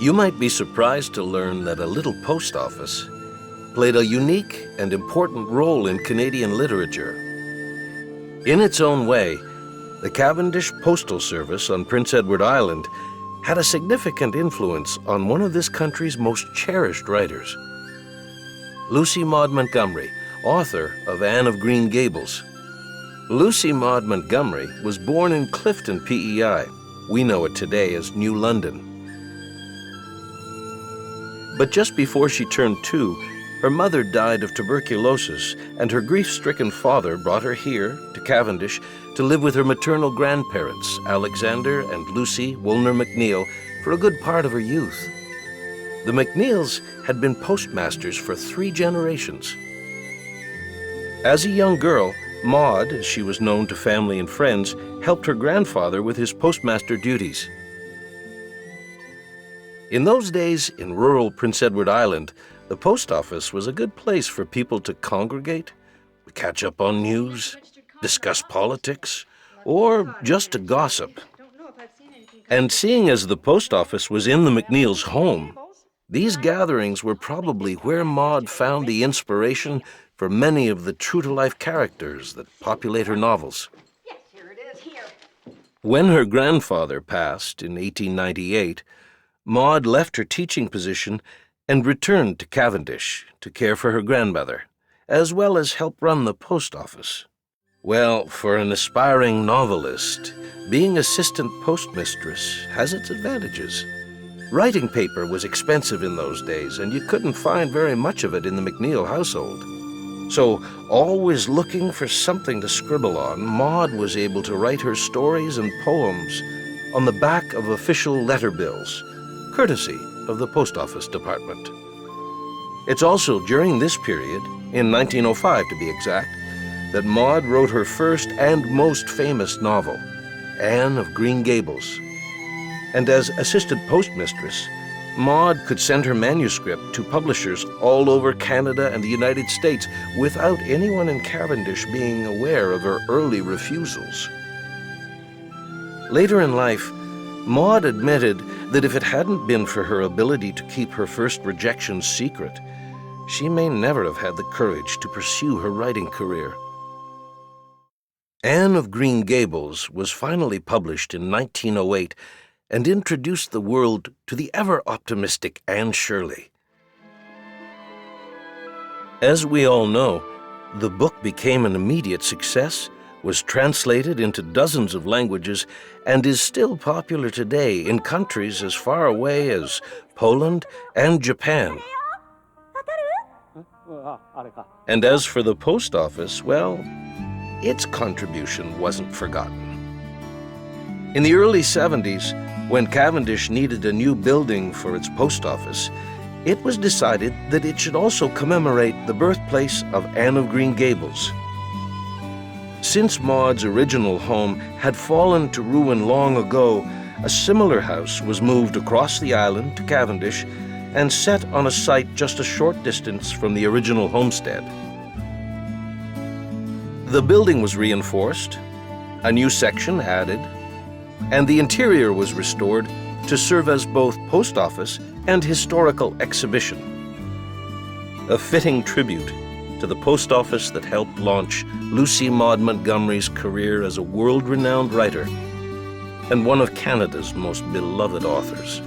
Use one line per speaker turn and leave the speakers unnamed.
You might be surprised to learn that a little post office played a unique and important role in Canadian literature. In its own way, the Cavendish Postal Service on Prince Edward Island had a significant influence on one of this country's most cherished writers, Lucy Maud Montgomery, author of Anne of Green Gables. Lucy Maud Montgomery was born in Clifton, PEI. We know it today as New London. But just before she turned 2, her mother died of tuberculosis, and her grief-stricken father brought her here to Cavendish to live with her maternal grandparents, Alexander and Lucy Woolner McNeill, for a good part of her youth. The McNeills had been postmasters for 3 generations. As a young girl, Maud, as she was known to family and friends, helped her grandfather with his postmaster duties. In those days, in rural Prince Edward Island, the post office was a good place for people to congregate, catch up on news, discuss politics, or just to gossip. And seeing as the post office was in the McNeil's home, these gatherings were probably where Maud found the inspiration for many of the true-to-life characters that populate her novels.
Yes, here it is, here.
When her grandfather passed in 1898, Maud left her teaching position and returned to Cavendish to care for her grandmother, as well as help run the post office. Well, for an aspiring novelist, being assistant postmistress has its advantages. Writing paper was expensive in those days, and you couldn't find very much of it in the McNeil household. So, always looking for something to scribble on, Maud was able to write her stories and poems on the back of official letter bills, courtesy of the Post Office Department. It's also during this period, in 1905 to be exact, that Maud wrote her first and most famous novel, Anne of Green Gables. And as assistant postmistress, Maud could send her manuscript to publishers all over Canada and the United States without anyone in Cavendish being aware of her early refusals. Later in life, Maud admitted that if it hadn't been for her ability to keep her first rejections secret, she may never have had the courage to pursue her writing career. Anne of Green Gables was finally published in 1908 and introduced the world to the ever-optimistic Anne Shirley. As we all know, the book became an immediate success, was translated into dozens of languages, and is still popular today in countries as far away as Poland and Japan. And as for the post office, well, its contribution wasn't forgotten. In the early 70s, when Cavendish needed a new building for its post office, it was decided that it should also commemorate the birthplace of Anne of Green Gables. Since Maud's original home had fallen to ruin long ago, a similar house was moved across the island to Cavendish and set on a site just a short distance from the original homestead. The building was reinforced, a new section added, and the interior was restored to serve as both post office and historical exhibition. A fitting tribute to the post office that helped launch Lucy Maud Montgomery's career as a world-renowned writer and one of Canada's most beloved authors.